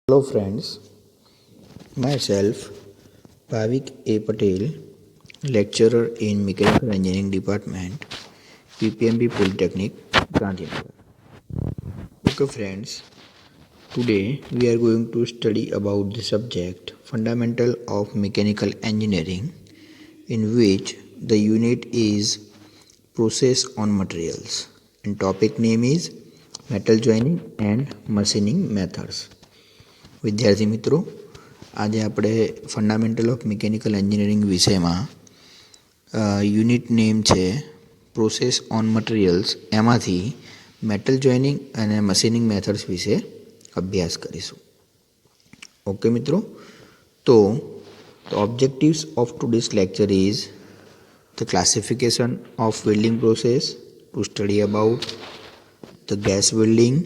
Hello friends, myself Bhavik A. Patel, lecturer in Mechanical Engineering Department, PPMB Polytechnic, Gandhinagar. Okay friends, today we are going to study about the subject Fundamental of Mechanical Engineering, in which the unit is Process on Materials and topic name is Metal Joining and Machining Methods. વિદ્યાર્થી મિત્રો, આજે આપણે fundamental of mechanical engineering વિષયમાં unit name છે process on materials, એમાંથી metal joining અને machining methods વિશે અભ્યાસ કરીશું. ઓકે મિત્રો, તો the objectives of today's lecture is the classification of welding process, to study about the gas welding,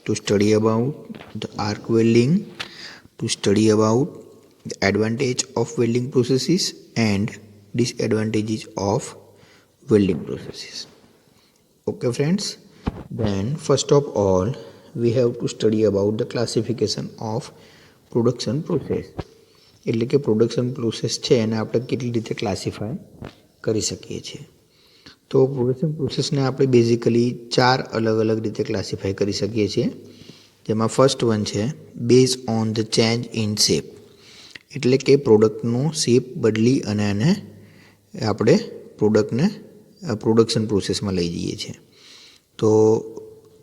to study about the arc welding, to study about the advantage of welding processes and disadvantages of welding processes. Okay friends, then first of all we have to study about the classification of production process. એટલે કે production process છે એને આપણે કેટલી રીતે classify કરી શકીએ છીએ. તો પ્રોડક્શન પ્રોસેસને આપણે બેઝિકલી 4 અલગ અલગ રીતે ક્લાસિફાય કરી શકીએ છીએ. જેમાં ફર્સ્ટ વન છે base on the change in shape, એટલે કે પ્રોડક્ટનો શેપ બદલી અને એને આપણે પ્રોડક્ટને પ્રોડક્શન પ્રોસેસમાં લઈ જઈએ છીએ. તો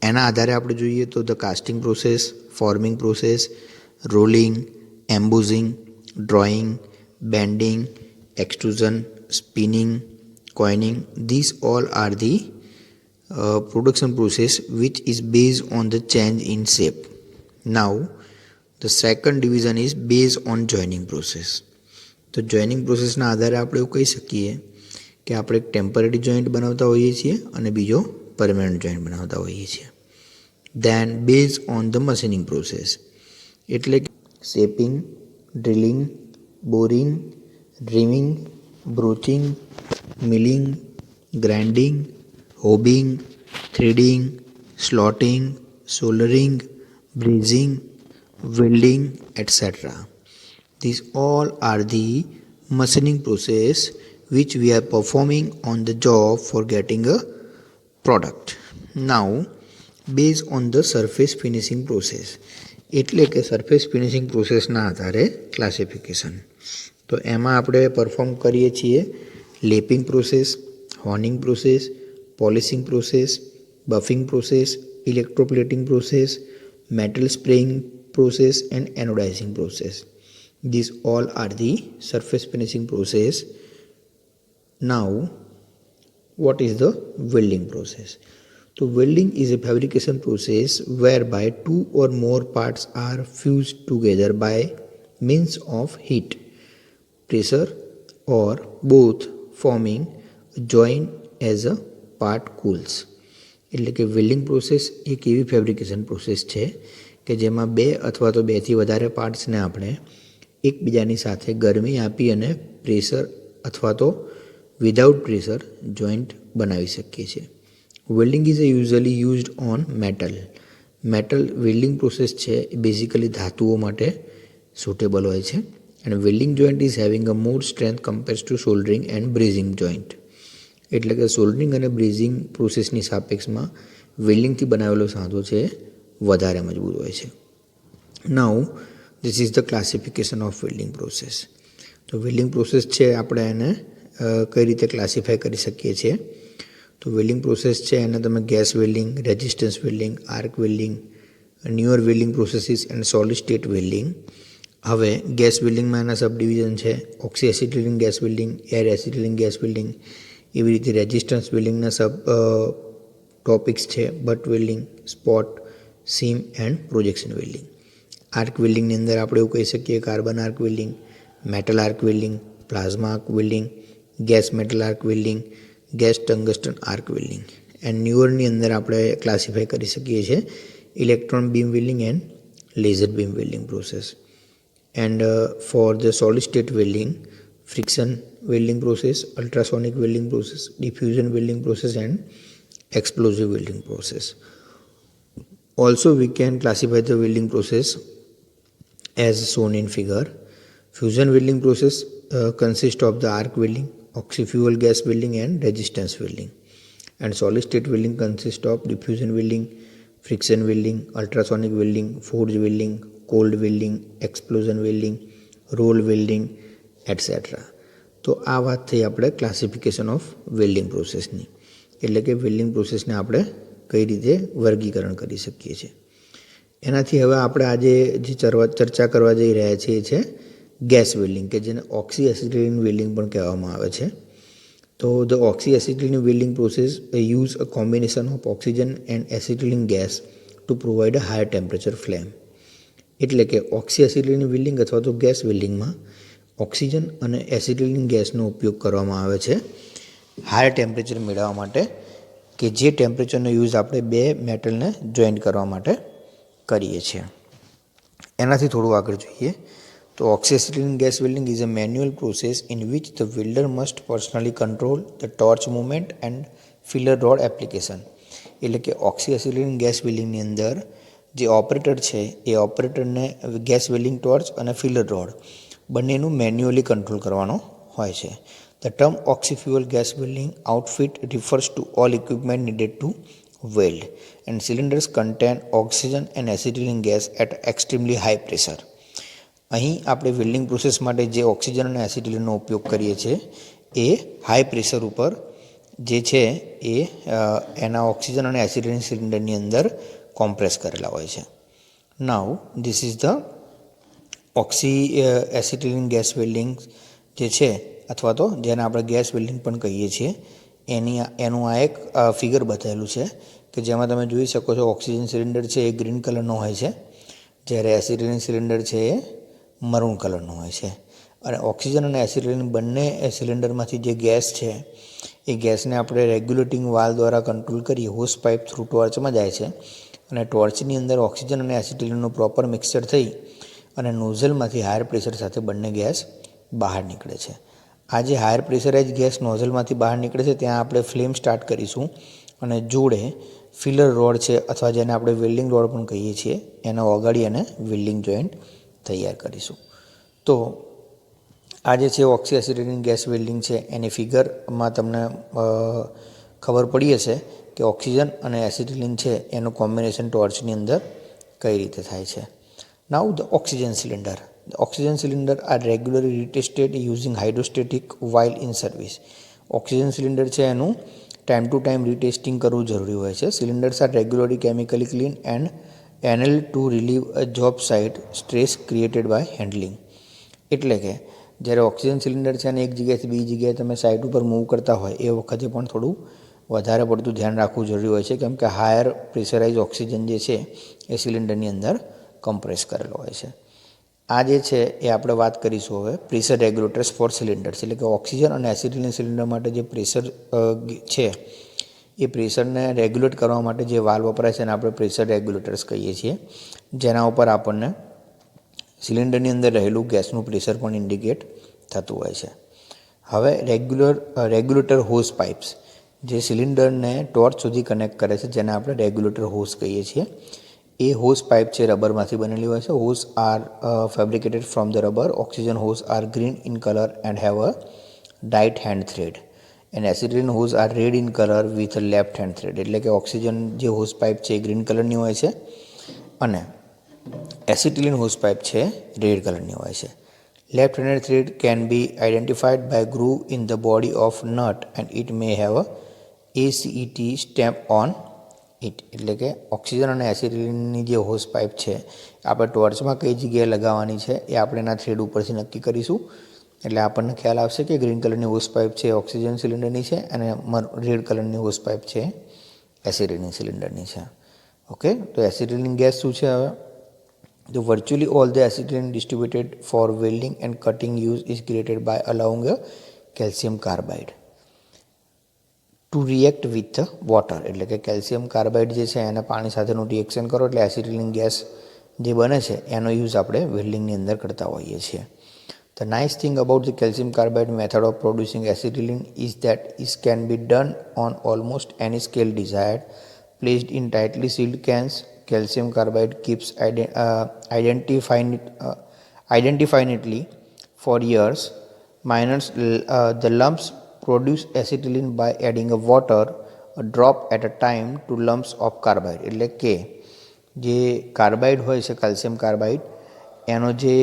એના આધારે આપણે જોઈએ તો the casting process, forming process, rolling, embossing, drawing, bending, extrusion, spinning, coining, these all are the production process which is based on the change in shape. Now the second division is based on joining process. તો joining પ્રોસેસના આધારે આપણે એવું કહી શકીએ કે આપણે એક temporary joint બનાવતા હોઈએ છીએ અને બીજો પરમેનન્ટ જોઈન્ટ બનાવતા હોઈએ છીએ. Then base on the machining process, એટલે કે shaping, drilling, boring, reaming, broaching, milling, grinding, hobbing, threading, slotting, soldering, brazing, welding, etc. These all are the machining process which we are performing on the job for getting a product. Now based on the surface finishing process, એટલે કે surface finishing પ્રોસેસના આધારે classification. તો એમાં આપણે perform કરીએ છીએ lapping process, honing process, polishing process, buffing process, electroplating process, metal spraying process and anodizing process. These all are the surface finishing process. Now what is the welding process? So welding is a fabrication process whereby two or more parts are fused together by means of heat, pressure or both, forming a joint as a part cools. એટલે કે welding process એક એવી fabrication process છે કે જેમાં 2 અથવા તો 2થી વધારે પાર્ટ્સને આપણે એકબીજાની સાથે ગરમી આપી અને પ્રેશર અથવા તો વિધાઉટ પ્રેશર જોઈન્ટ બનાવી શકીએ છીએ. Welding is usually used on metal welding process છે એ બેઝિકલી ધાતુઓ માટે સુટેબલ હોય છે. અને welding joint is having a more strength compares to soldering and brazing joint. એટલે કે સોલ્ડરિંગ અને બ્રેઝિંગ પ્રોસેસની સાપેક્ષમાં વેલ્ડિંગથી બનાવેલો સાંધો છે વધારે મજબૂત હોય છે. Now this is the classification of welding process. તો વેલ્ડિંગ પ્રોસેસ છે આપણે એને કઈ રીતે ક્લાસિફાય કરી શકીએ છીએ. તો વેલ્ડિંગ પ્રોસેસ છે એને તમે gas welding, resistance welding, arc welding, newer welding processes and solid state welding. હવે ગેસ વેલ્ડિંગમાં એના સબ ડિવિઝન છે oxy acetylene gas welding, air acetylene gas welding. એવી રીતે રેઝિસ્ટન્સ વેલ્ડિંગના સબ ટોપિક્સ છે butt welding, spot, seam and projection welding. Arc વેલ્ડિંગની અંદર આપણે એવું કહી શકીએ carbon arc welding, metal arc welding, plasma arc welding, gas metal arc welding, gas tungsten arc welding. And ન્યુઅરની અંદર આપણે ક્લાસિફાય કરી શકીએ છીએ electron beam welding and laser beam welding process. And for the solid state welding, friction welding process, ultrasonic welding process, diffusion welding process and explosive welding process. Also we can classify the welding process as shown in figure. Fusion welding process consists of the arc welding, oxy-fuel gas welding and resistance welding. And solid state welding consists of diffusion welding, friction welding, ultrasonic welding, forge welding, cold welding, explosion welding, roll welding, etc. તો આ વાત થઈ આપણે classification of welding પ્રોસેસની, એટલે કે welding પ્રોસેસને આપણે કઈ રીતે વર્ગીકરણ કરી શકીએ છીએ. એનાથી હવે આપણે આજે જે ચર્ચા કરવા જઈ રહ્યા છીએ એ છે ગેસ વેલ્ડિંગ, કે જેને ઓક્સી એસિટિલિન વેલ્ડિંગ પણ કહેવામાં આવે છે. તો the oxy acetylene welding process use a combination of oxygen and acetylene gas two provide a higher temperature flame. એટલે કે ઓક્સી એસિટિલિન વેલ્ડિંગ અથવા તો ગેસ વેલ્ડિંગમાં ઓક્સિજન અને એસિટિલિન ગેસનો ઉપયોગ કરવામાં આવે છે હાયર ટેમ્પરેચર મેળવવા માટે, કે જે ટેમ્પરેચરનો યુઝ આપણે બે મેટલને જોઈન્ટ કરવા માટે કરીએ છીએ. એનાથી થોડું આગળ જોઈએ તો ઓક્સી acetylene gas welding is a manual process in which the welder must personally control the torch movement and filler road application. એટલે કે ઓક્સી એસિટિલિન ગેસ વેલ્ડિંગની અંદર જે ઓપરેટર છે એ ઓપરેટરને ગેસ વેલ્ડિંગ ટોર્ચ અને ફિલર રોડ બંનેનું મેન્યુઅલી કંટ્રોલ કરવાનો હોય છે. The term ઓક્સી-ફ્યુઅલ gas welding outfit refers to all equipment needed two weld and cylinders contain oxygen and acetylene gas at extremely high pressure. અહીં આપણે welding process માટે જે oxygen અને એસિટિલિનનો ઉપયોગ કરીએ છીએ એ હાઈ પ્રેશર ઉપર જે છે એ એના ઓક્સિજન અને એસિટિલિન સિલિન્ડરની અંદર કોમ્પ્રેસ કરેલા હોય છે. Now this is the oxy acetylene gas welding જે છે, અથવા તો જેને આપણે ગેસ વેલ્ડિંગ પણ કહીએ છીએ, એનું આ એક ફિગર બતાવેલું છે કે જેમાં તમે જોઈ શકો છો ઓક્સિજન સિલિન્ડર છે એ ગ્રીન કલરનો હોય છે, જ્યારે એસિટિલિન સિલિન્ડર છે એ મરૂન કલરનું હોય છે. અને ઓક્સિજન અને એસિટિલિન બંને સિલિન્ડરમાંથી જે ગેસ છે એ ગેસને આપણે રેગ્યુલેટિંગ વાલ્વ દ્વારા કંટ્રોલ કરી હોસ પાઇપ થ્રુ ટોર્ચમાં જાય છે, અને ટોર્ચની અંદર ઓક્સિજન અને એસિટિલિનનું પ્રોપર મિક્સચર થઈ અને નોઝલમાંથી હાયર પ્રેશર સાથે બંને ગેસ બહાર નીકળે છે. આ જે હાયર પ્રેશરાઇઝ ગેસ નોઝલમાંથી બહાર નીકળે છે ત્યાં આપણે ફ્લેમ સ્ટાર્ટ કરીશું, અને જોડે ફિલર રોડ છે અથવા જેને આપણે વેલ્ડિંગ રોડ પણ કહીએ છીએ એને ઓગાળી અને વેલ્ડિંગ જોઈન્ટ તૈયાર કરીશું. તો આ જે છે ઓક્સી એસિટિલિન ગેસ વેલ્ડિંગ છે એની ફિગરમાં તમને ખબર પડી હશે કે ઓક્સિજન અને એસિટિલિન છે એનું કોમ્બિનેશન ટોર્ચની અંદર કઈ રીતે થાય છે. નાઉ the oxygen cylinder. The oxygen cylinder are regularly retested using hydrostatic while in service. Oxygen cylinder છે એનું ટાઈમ ટુ ટાઈમ રીટેસ્ટિંગ કરવું જરૂરી હોય છે. Cylinders are regularly chemically clean and anneal to relieve a job site stress created by handling. એટલે કે જ્યારે oxygen cylinder છે અને એક જગ્યાએથી બીજી જગ્યાએ તમે સાઇટ ઉપર મૂવ કરતા હોય એ વખતે પણ થોડું વધારે પડતું ધ્યાન રાખવું જરૂરી હોય છે, કેમ કે હાયર પ્રેશરાઇઝ ઓક્સિજન જે છે એ સિલિન્ડરની અંદર કમ્પ્રેસ કરેલો હોય છે. આ જે છે એ આપણે વાત કરીશું હવે પ્રેશર રેગ્યુલેટર્સ ફોર સિલિન્ડર્સ. એટલે કે ઓક્સિજન અને એસિટિલિન સિલિન્ડર માટે જે પ્રેશર છે એ પ્રેશરને રેગ્યુલેટ કરવા માટે જે વાલ્વ વપરાય છે એને આપણે પ્રેશર રેગ્યુલેટર્સ કહીએ છીએ, જેના ઉપર આપણને સિલિન્ડરની અંદર રહેલું ગેસનું પ્રેશર પણ ઇન્ડિકેટ થતું હોય છે. હવે રેગ્યુલેટર હોઝ પાઇપ્સ જે સિલિન્ડરને ટોર્ચ સુધી કનેક્ટ કરે છે જેને આપણે રેગ્યુલેટર હોઝ કહીએ છીએ. એ હોઝ પાઇપ છે રબરમાંથી બનેલી હોય છે. Hose are fabricated from the rubber. Oxygen hose are green in colour and have a right hand thread, and acetylene hose are red in colour with a left hand thread. એટલે કે oxygen જે hose pipe છે એ green કલરની હોય છે અને acetylene hose pipe છે red કલરની હોય છે. Left hand thread can be identified by groove in the body of nut and it may have a ACET stamp on it. એટલે કે ઓક્સિજન અને એસિટિલિનની જે હોઝ પાઇપ છે આપણે ટોર્ચમાં કઈ જગ્યાએ લગાવવાની છે એ આપણે એના થ્રેડ ઉપરથી નક્કી કરીશું. એટલે આપણને ખ્યાલ આવશે કે ગ્રીન કલરની હોઝ પાઇપ છે ઓક્સિજન સિલિન્ડરની છે અને રેડ કલરની હોઝ પાઇપ છે એસિટિલિન સિલિન્ડરની છે. ઓકે, તો એસિટિલિન ગેસ શું છે હવે? The virtually all the acetylene distributed for welding and cutting use is created by allowing a calcium carbide to react with the water. એટલે કે કેલ્શિયમ કાર્બાઇડ જે છે એને પાણી સાથેનું રિએક્શન કરો એટલે એસિટિલિન ગેસ જે બને છે એનો યુઝ આપણે વેલ્ડિંગની અંદર કરતા હોઈએ છીએ. The nice thing about the calcium carbide method of producing acetylene is that it can be done on almost any scale desired. Placed in tightly sealed cans, calcium carbide keeps identify neatly for years. Minus the lumps produce acetylene by adding a water a drop at a time to lumps of carbide. એટલે કે જે carbide હોય છે calcium carbide એનો જે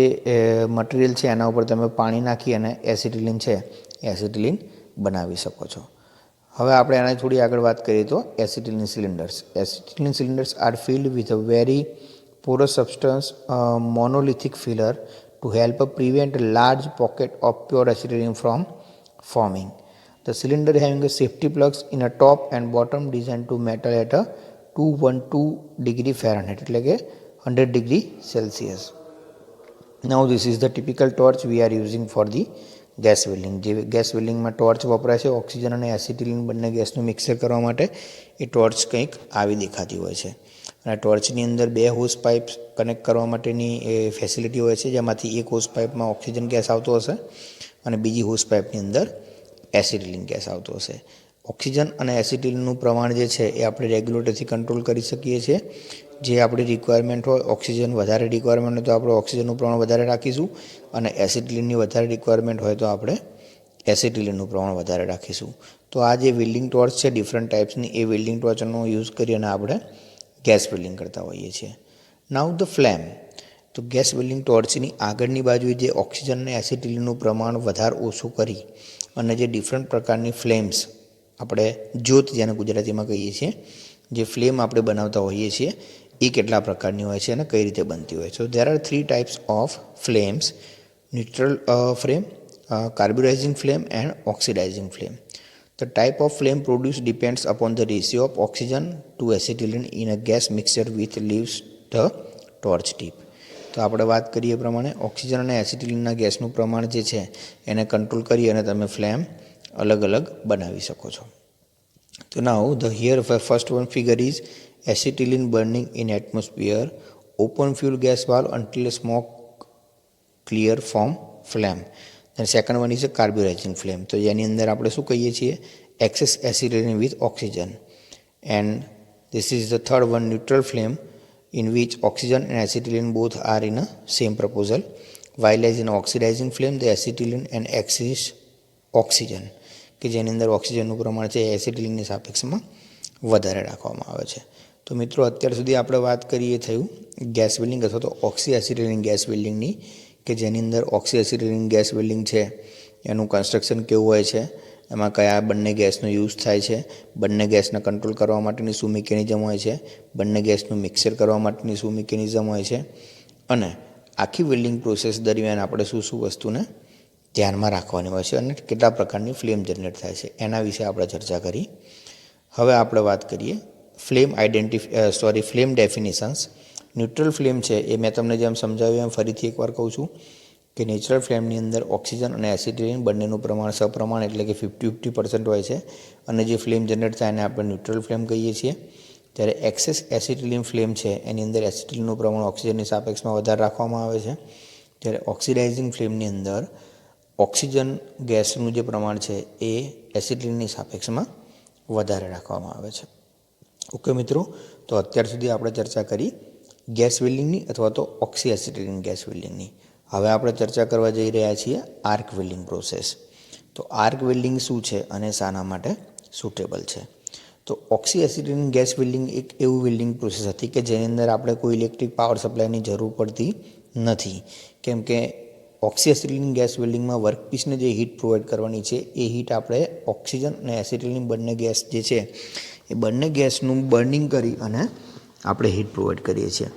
material છે એના ઉપર તમે પાણી નાખી અને એસિટિલિન છે એસિટિલિન બનાવી શકો છો. હવે આપણે આને થોડી આગળ વાત કરીએ તો acetylene cylinders. Acetylene cylinders are filled with a very porous substance monolithic filler to help prevent a large pocket of pure acetylene from forming. The cylinder having a safety plugs in a top and bottom designed to metal at a 212 degree Fahrenheit એટલે કે 100 degree Celsius. Now this is the typical torch we are using for the gas welding. જે gas વેલ્ડિંગમાં torch વપરાય છે oxygen અને acetylene બંને ગેસનું mixer કરવા માટે, એ ટોર્ચ કંઈક આવી દેખાતી હોય છે. અને ટોર્ચની અંદર 2 હોસ પાઇપ કનેક્ટ કરવા માટેની એ ફેસિલિટી હોય છે, જેમાંથી એક હોસ પાઇપમાં ઓક્સિજન ગેસ આવતો હશે અને બીજી હોસ પાઇપની અંદર એસિટિલિન ગેસ આવતો હશે. ઓક્સિજન અને એસિટિલિનનું પ્રમાણ જે છે એ આપણે રેગ્યુલેટરથી કંટ્રોલ કરી શકીએ છીએ. જે આપણી રિક્વાયરમેન્ટ હોય, ઓક્સિજન વધારે રિક્વાયરમેન્ટ હોય તો આપણે ઓક્સિજનનું પ્રમાણ વધારે રાખીશું, અને એસિટિલિનની વધારે રિક્વાયરમેન્ટ હોય તો આપણે એસિટિલિનનું પ્રમાણ વધારે રાખીશું. તો આ જે વેલ્ડિંગ ટોર્ચ છે ડિફરન્ટ ટાઈપ્સની, એ વેલ્ડિંગ ટોર્ચનો યુઝ કરી અને આપણે ગેસ વેલ્ડિંગ કરતા હોઈએ છીએ. નાઉ ધ ફ્લેમ. તો ગેસ વેલ્ડિંગ ટોર્ચની આગળની બાજુએ જે ઓક્સિજન અને એસિટિલિનનું પ્રમાણ વધારે ઓછું કરી અને જે ડિફરન્ટ પ્રકારની ફ્લેમ્સ, આપણે જ્યોત જેને ગુજરાતીમાં કહીએ છીએ, જે ફ્લેમ આપણે બનાવતા હોઈએ છીએ એ કેટલા પ્રકારની હોય છે અને કઈ રીતે બનતી હોય છે. So there are 3 types of flames: neutral flame, carburizing flame and oxidizing flame. The type of flame produced depends upon the ratio of oxygen to acetylene in a gas mixture which leaves the torch tip. તો આપણે વાત કરીએ એ પ્રમાણે oxygen અને એસિટિલિનના ગેસનું પ્રમાણ જે છે એને કંટ્રોલ કરી અને તમે ફ્લેમ અલગ અલગ બનાવી શકો છો. તો નાઉ the here first one figure is acetylene burning in atmosphere, open fuel gas valve until a smoke clear from flame. Then second one is a carburizing flame. તો જેની અંદર આપણે શું કહીએ છીએ, excess acetylene with oxygen. And this is the third one, neutral flame, in which oxygen and acetylene both are in a same proportion, while as in oxidizing flame the acetylene and excess oxygen, કે જેની અંદર ઓક્સિજનનું પ્રમાણ છે એસિટિલિનની સાપેક્ષમાં વધારે રાખવામાં આવે છે. તો મિત્રો અત્યાર સુધી આપણે વાત કરીએ થયું ગેસ વેલ્ડિંગ અથવા તો ઓક્સી એસિટિલિન ગેસ વેલ્ડિંગની, કે જેની અંદર ઓક્સી એસિટિલિન ગેસ વેલ્ડિંગ છે એનું કન્સ્ટ્રક્શન કેવું હોય છે, એમાં કયા બંને ગેસનો યુઝ થાય છે, બંને ગેસને કંટ્રોલ કરવા માટેની શું મિકેનિઝમ હોય છે, બંને ગેસનું મિક્સર કરવા માટેની શું મિકેનિઝમ હોય છે, અને આખી વેલ્ડિંગ પ્રોસેસ દરમિયાન આપણે શું શું વસ્તુને ધ્યાનમાં રાખવાની હોય છે અને કેટલા પ્રકારની ફ્લેમ જનરેટ થાય છે, એના વિશે આપણે ચર્ચા કરી. હવે આપણે વાત કરીએ ફ્લેમ ડેફિનેશન્સ. ન્યુટ્રલ ફ્લેમ છે એ મેં તમને જેમ સમજાવ્યું એમ ફરીથી એકવાર કહું છું કે નેચરલ ફ્લેમની અંદર ઓક્સિજન અને એસિટિલિન બંનેનું પ્રમાણ સપ્રમાણ એટલે કે 50-50% હોય છે, અને જે ફ્લેમ જનરેટ થાય એને આપણે ન્યુટ્રલ ફ્લેમ કહીએ છીએ. જ્યારે એક્સેસ એસિટિલિન ફ્લેમ છે એની અંદર એસિટિલિનનું પ્રમાણ ઓક્સિજનની સાપેક્ષમાં વધારે રાખવામાં આવે છે. જ્યારે ઓક્સિડાઇઝિંગ ફ્લેમની અંદર ઓક્સિજન ગેસનું જે પ્રમાણ છે એ એસિટિલિનની સાપેક્ષમાં વધારે રાખવામાં આવે છે. ઓકે મિત્રો, તો અત્યાર સુધી આપણે ચર્ચા કરી ગેસ વેલ્ડિંગની અથવા તો ઓક્સી એસિટિલિન ગેસ વેલ્ડિંગની. હવે આપણે ચર્ચા કરવા જઈ રહ્યા છીએ આર્ક વેલ્ડિંગ પ્રોસેસ. તો આર્ક વેલ્ડિંગ શું છે અને શાના માટે સુટેબલ છે? તો ઓક્સી એસિટિલિન ગેસ વેલ્ડિંગ એક એવું વેલ્ડિંગ પ્રોસેસ હતી કે જેની અંદર આપણે કોઈ ઇલેક્ટ્રિક પાવર સપ્લાયની જરૂર પડતી નથી, કેમ કે ઓક્સી એસિટિલિન ગેસ વેલ્ડિંગમાં વર્કપીસને જે હીટ પ્રોવાઈડ કરવાની છે એ હીટ આપણે ઓક્સિજન અને એસિટિલિન બંને ગેસ જે છે એ બંને ગેસનું બર્નિંગ કરી અને આપણે હીટ પ્રોવાઈડ કરીએ છીએ.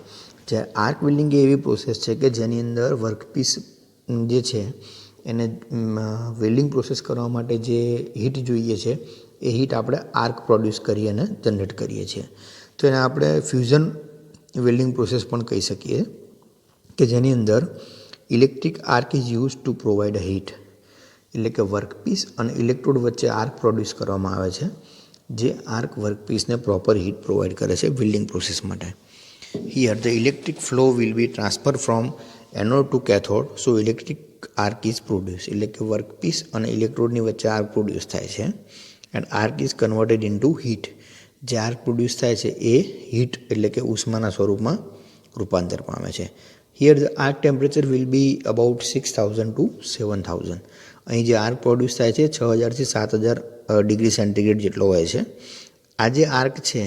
જ્યારે આર્ક વેલ્ડિંગ એ એવી પ્રોસેસ છે કે જેની અંદર વર્કપીસ જે છે એને વેલ્ડિંગ પ્રોસેસ કરવા માટે જે હીટ જોઈએ છે એ હીટ આપણે આર્ક પ્રોડ્યુસ કરી અને જનરેટ કરીએ છીએ. તો એને આપણે ફ્યુઝન વેલ્ડિંગ પ્રોસેસ પણ કહી શકીએ, કે જેની અંદર electric arc is use to provide a heat. એટલે કે વર્કપીસ અને ઇલેક્ટ્રોડ વચ્ચે આર્ક પ્રોડ્યુસ કરવામાં આવે છે, જે આર્ક વર્કપીસને પ્રોપર હીટ પ્રોવાઈડ કરે છે વેલ્ડિંગ પ્રોસેસ માટે. Here the electric flow will be transfer from anode to cathode, so electric arc is produce. એટલે કે વર્કપીસ અને ઇલેક્ટ્રોડની વચ્ચે આર્ક પ્રોડ્યુસ થાય છે and arc is converted into heat. જે આર્ક પ્રોડ્યુસ થાય છે એ હીટ એટલે કે ઉષ્માના સ્વરૂપમાં રૂપાંતર પામે છે. Here the arc temperature will be about 6000 to 7000. અહીં જે આર્ક પ્રોડ્યુસ થાય છે 6000 થી 7000 ડિગ્રી સેન્ટીગ્રેડ જેટલો હોય છે. આ જે આર્ક છે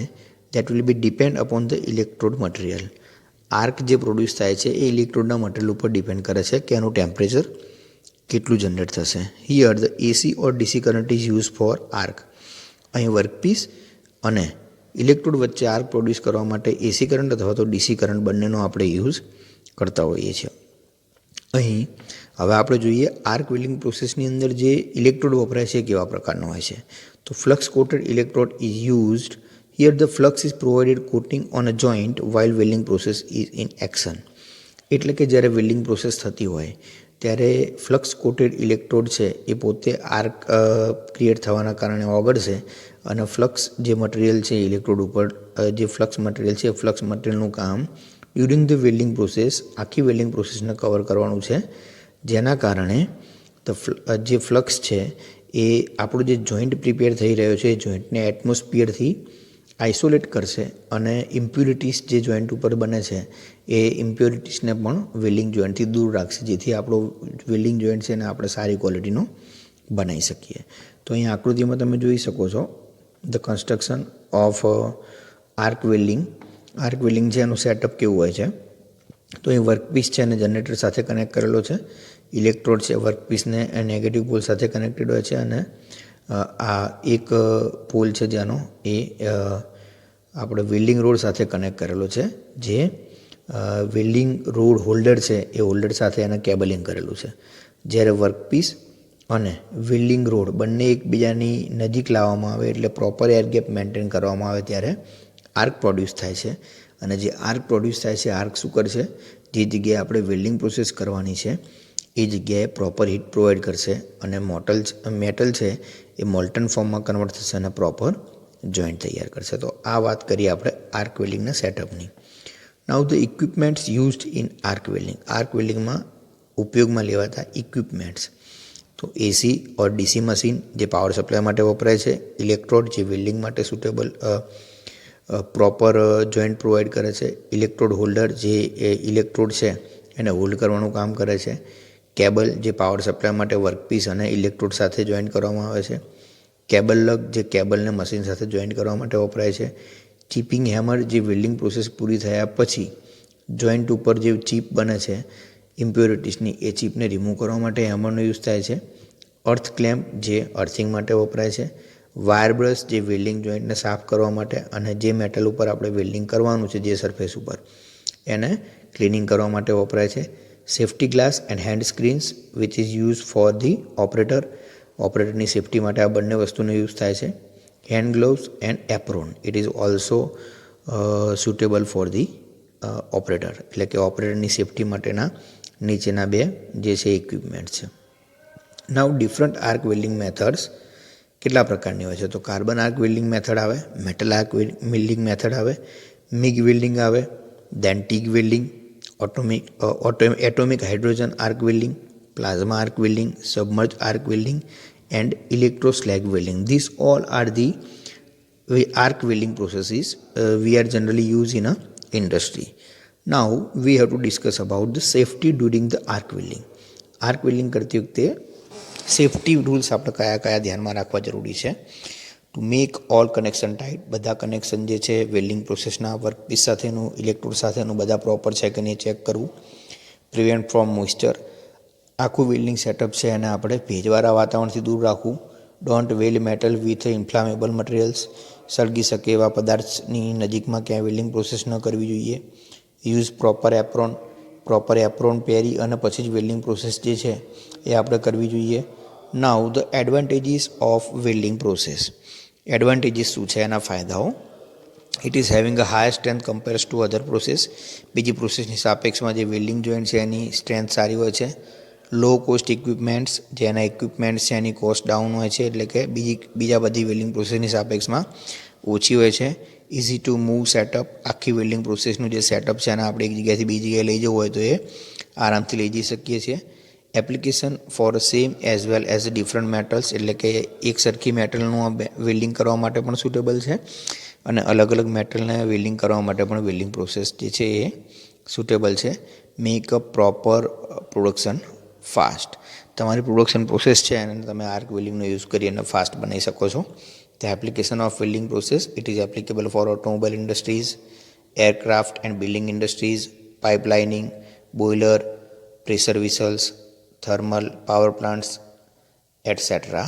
that will be depend upon the electrode material. Arc જે પ્રોડ્યુસ થાય છે એ ઇલેક્ટ્રોડના મટીરિયલ ઉપર ડિપેન્ડ કરે છે કે એનું ટેમ્પરેચર કેટલું જનરેટ થશે. Here the AC or DC current is use for arc. અહીં વર્કપીસ અને ઇલેક્ટ્રોડ વચ્ચે આર્ક પ્રોડ્યુસ કરવા માટે એસી કરંટ અથવા તો ડીસી કરંટ બંનેનો આપણે યુઝ કરતા હોઈએ છીએ. અહીં હવે આપણે જોઈએ આર્ક વેલ્ડિંગ પ્રોસેસની અંદર જે ઇલેક્ટ્રોડ વપરાય છે કેવા પ્રકારનો હોય છે. તો flux coated electrode is used. Here the flux is provided coating on a joint while welding process is in action. એટલે કે જ્યારે વેલ્ડિંગ પ્રોસેસ થતી હોય ત્યારે ફ્લક્સ કોટેડ ઇલેક્ટ્રોડ છે એ પોતે આર્ક ક્રિએટ થવાના કારણે ઓગળશે અને ફ્લક્સ જે મટીરિયલ છે ઇલેક્ટ્રોડ ઉપર જે ફ્લક્સ મટીરિયલ છે એ ફ્લક્સ મટીરિયલનું કામ ડ્યુરિંગ ધ વેલ્ડિંગ પ્રોસેસ આખી વેલ્ડિંગ પ્રોસેસને કવર કરવાનું છે. જેના કારણે જે ફ્લક્સ છે એ આપણું જે જોઈન્ટ પ્રિપેર થઈ રહ્યો છે એ જોઈન્ટને એટમોસ્ફિયરથી આઇસોલેટ કરશે અને ઇમ્પ્યુરિટીઝ જે જોઈન્ટ ઉપર બને છે એ ઇમ્પ્યોરિટીઝને પણ વેલ્ડિંગ જોઈન્ટથી દૂર રાખશે, જેથી આપણો વેલ્ડિંગ જોઈન્ટ છે એને આપણે સારી ક્વોલિટીનો બનાવી શકીએ. તો અહીં આકૃતિમાં તમે જોઈ શકો છો the construction of arc welding. Arc welding છે એનું સેટઅપ કેવું હોય છે. તો અહીં વર્કપીસ છે અને જનરેટર સાથે કનેક્ટ કરેલો છે. ઇલેક્ટ્રોડ છે વર્કપીસને નેગેટિવ પોલ સાથે કનેક્ટેડ હોય છે અને આ એક પોલ છે જેનો એ આપણે વેલ્ડિંગ રોડ સાથે કનેક્ટ કરેલો છે, જે વેલ્ડિંગ રોડ હોલ્ડર છે એ હોલ્ડર સાથે એને કેબલિંગ કરેલું છે. જ્યારે વર્કપીસ અને વેલ્ડિંગ રોડ બંને એકબીજાની નજીક લાવવામાં આવે એટલે પ્રોપર એર ગેપ મેન્ટેન કરવામાં આવે ત્યારે આર્ક પ્રોડ્યુસ થાય છે. અને જે આર્ક પ્રોડ્યુસ થાય છે આર્ક શું કરશે, જે જગ્યાએ આપણે વેલ્ડિંગ પ્રોસેસ કરવાની છે એ જગ્યાએ પ્રોપર હીટ પ્રોવાઈડ કરશે અને મેટલ છે એ મોલ્ટન ફોર્મમાં કન્વર્ટ થશે અને પ્રોપર જોઈન્ટ તૈયાર કરશે. તો આ વાત કરીએ આપણે આર્ક વેલ્ડિંગના સેટઅપની. Now the equipments used in arc welding. Arc વેલ્ડિંગમાં ઉપયોગમાં લેવાતા ઇક્વિપમેન્ટ્સ તો એસી ઓર ડીસી મશીન જે પાવર સપ્લાય માટે વપરાય છે, ઇલેક્ટ્રોડ જે વેલ્ડિંગ માટે સુટેબલ પ્રોપર જોઈન્ટ પ્રોવાઈડ કરે છે, ઇલેક્ટ્રોડ હોલ્ડર જે ઇલેક્ટ્રોડ છે એને હોલ્ડ કરવાનું કામ કરે છે, કેબલ જે પાવર સપ્લાય માટે વર્કપીસ અને ઇલેક્ટ્રોડ સાથે જોઈન્ટ કરવામાં આવે છે, કેબલ લગ જે કેબલને મશીન સાથે જોઈન્ટ કરવા માટે વપરાય છે, ચીપિંગ હેમર જે વેલ્ડિંગ પ્રોસેસ પૂરી થયા પછી જોઈન્ટ ઉપર જે ચીપ બને છે ઇમ્પ્યોરિટીઝની એ ચીપને રિમૂવ કરવા માટે હેમરનો યુઝ થાય છે, અર્થ ક્લેમ્પ જે અર્થિંગ માટે વપરાય છે, વાયર બ્રશ જે વેલ્ડિંગ જોઈન્ટને સાફ કરવા માટે અને જે મેટલ ઉપર આપણે વેલ્ડિંગ કરવાનું છે જે સરફેસ ઉપર એને ક્લિનિંગ કરવા માટે વપરાય છે, safety glass and hand screens which is use for the ઓપરેટરની સેફ્ટી માટે આ બંને વસ્તુનો યુઝ થાય છે, hand gloves and apron it is also suitable for the operator, એટલે કે ઓપરેટરની સેફ્ટી માટેના નીચેના બે જે છે ઇક્વિપમેન્ટ છે. Now different arc welding methods કેટલા પ્રકારની હોય છે. તો કાર્બન આર્ક વેલ્ડિંગ મેથડ આવે, મેટલ આર્ક વેલ્ડિંગ મેથડ આવે, મિગ વેલ્ડિંગ આવે, then TIG welding, atomic hydrogen arc welding, plasma arc welding, submerge arc welding and electroslag welding. These all are the arc welding processes we are generally used in a industry. Now we have to discuss about the safety during the arc welding. Arc welding કરતી વખતે safety rules આપણે કયા કયા ધ્યાનમાં રાખવા જરૂરી છે. To make all connection tight, બધા કનેક્શન જે છે વેલ્ડિંગ પ્રોસેસના વર્કપીસ સાથેનું ઇલેક્ટ્રોડ સાથેનું બધા પ્રોપર છે કે નહીં ચેક કરવું. પ્રિવેન્ટ ફ્રોમ મોઇસ્ચર, આખું વેલ્ડિંગ સેટઅપ છે એને આપણે ભેજવાળા વાતાવરણથી દૂર રાખવું. Don't weld metal with inflammable materials, સળગી શકે એવા પદાર્થની નજીકમાં ક્યાંય વેલ્ડિંગ પ્રોસેસ ન કરવી જોઈએ. યુઝ પ્રોપર એપ્રોન પહેરી અને પછી જ વેલ્ડિંગ પ્રોસેસ જે છે એ આપણે કરવી જોઈએ. Now the advantages of welding process. Advantages શું છે, એના ફાયદાઓ. It is having a higher strength compares to other process. બીજી પ્રોસેસની સાપેક્ષમાં જે વેલ્ડિંગ જોઈન્ટ છે એની સ્ટ્રેન્થ સારી હોય છે. લો કોસ્ટ ઇક્વિપમેન્ટ્સ, જે એના ઇક્વિપમેન્ટ્સ છે એની કોસ્ટ ડાઉન હોય છે, એટલે કે બીજા બધી વેલ્ડિંગ પ્રોસેસની સાપેક્ષમાં ઓછી હોય છે. ઇઝી ટુ મૂવ સેટઅપ, આખી વેલ્ડિંગ પ્રોસેસનું જે સેટઅપ છે એને આપણે એક જગ્યાએથી બીજી જગ્યાએ લઈ જવું હોય તો એ આરામથી લઈ જઈ શકીએ છીએ. Application for same as well as different metals, એટલે કે એક સરખી મેટલનું વેલ્ડિંગ કરવા માટે પણ સુટેબલ છે અને અલગ અલગ મેટલને વેલ્ડિંગ કરવા માટે પણ વેલ્ડિંગ પ્રોસેસ જે છે એ સુટેબલ છે. Make a proper production fast. તમારી પ્રોડક્શન પ્રોસેસ છે અને તમે આર્ક વેલ્ડિંગનો યુઝ કરી અને ફાસ્ટ બનાવી શકો છો. The application of welding process, it is applicable for automobile industries, aircraft and building industries, pipelining, boiler, pressure vessels, thermal power plants, etc.,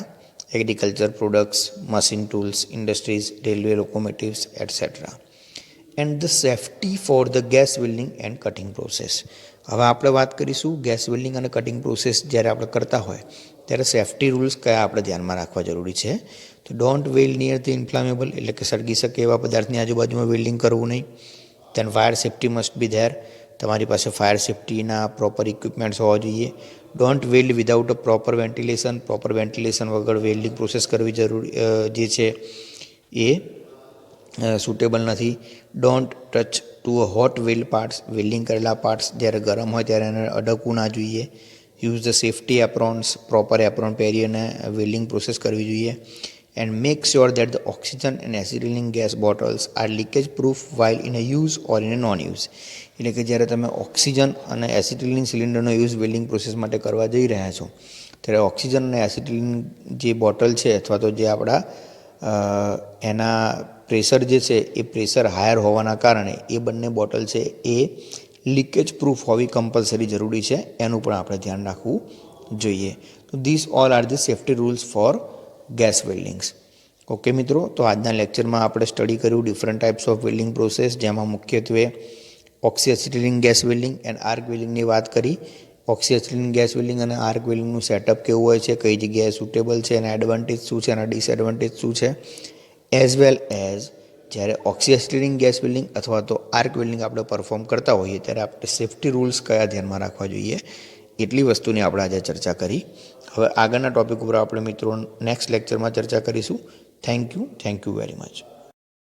agriculture products, machine tools, industries, railway locomotives, etc. And the safety for the gas welding and cutting process. હવે આપણે વાત કરીશું gas welding અને cutting process જ્યારે આપણે કરતા હોય ત્યારે સેફ્ટી રૂલ્સ કયા આપણે ધ્યાનમાં રાખવા જરૂરી છે. તો ડોન્ટ વેલ્ડ નિયર ધ ઇન્ફ્લામેબલ, એટલે કે સળગી શકે એવા પદાર્થની આજુબાજુમાં વેલ્ડિંગ કરવું નહીં. Then fire safety must be there, તમારી પાસે ફાયર સેફ્ટીના પ્રોપર ઇક્વિપમેન્ટ્સ હોવા જોઈએ. Don't weld without a proper ventilation વગર વેલ્ડિંગ પ્રોસેસ કરવી જરૂરી જે છે એ સુટેબલ નથી. Don't touch to a hot weld parts, welding કરેલા પાર્ટ્સ જ્યારે ગરમ હોય ત્યારે એને અડકવું ના જોઈએ. Use the safety aprons, proper apron પહેરી અને વેલ્ડિંગ પ્રોસેસ કરવી જોઈએ. And make sure that the oxygen and acetylene gas bottles are leakage proof while in a use or in a non use. એટલે કે જ્યારે તમે ઓક્સિજન અને acetylene સિલિન્ડરનો યુઝ વેલ્ડિંગ પ્રોસેસ માટે કરવા જઈ રહ્યા છો ત્યારે ઓક્સિજન અને એસિટિલિન જે બોટલ છે અથવા તો જે આપણા એના પ્રેશર જે છે એ પ્રેશર હાયર હોવાના કારણે એ બંને બોટલ છે એ લીકેજ પ્રૂફ હોવી કમ્પલસરી જરૂરી છે, એનું પણ આપણે ધ્યાન રાખવું જોઈએ. તો this all are the safety rules for gas weldings. Okay મિત્રો, તો આજના લેક્ચરમાં આપણે સ્ટડી કર્યું different types of welding process, જેમાં મુખ્યત્વે oxy acetylene gas welding and arc વેલ્ડિંગની વાત કરી. ઓક્સી એસિટિલિન ગેસ વેલ્ડિંગ અને આર્ક વેલ્ડિંગનું સેટઅપ કેવું હોય છે, કઈ જગ્યાએ સુટેબલ છે, એના એડવાન્ટેજ શું છે, એના ડિસએડવાન્ટેજ શું છે, એઝ વેલ એઝ જ્યારે ઓક્સી એસિટિલિન ગેસ વેલ્ડિંગ અથવા તો આર્ક વેલ્ડિંગ આપણે પરફોર્મ કરતા હોઈએ ત્યારે આપણે સેફ્ટી રૂલ્સ કયા ધ્યાનમાં રાખવા જોઈએ, એટલી વસ્તુની આપણે આજે ચર્ચા કરી. હવે આગળના ટૉપિક ઉપર આપણે મિત્રો નેક્સ્ટ લેક્ચરમાં ચર્ચા કરીશું. Thank you very much.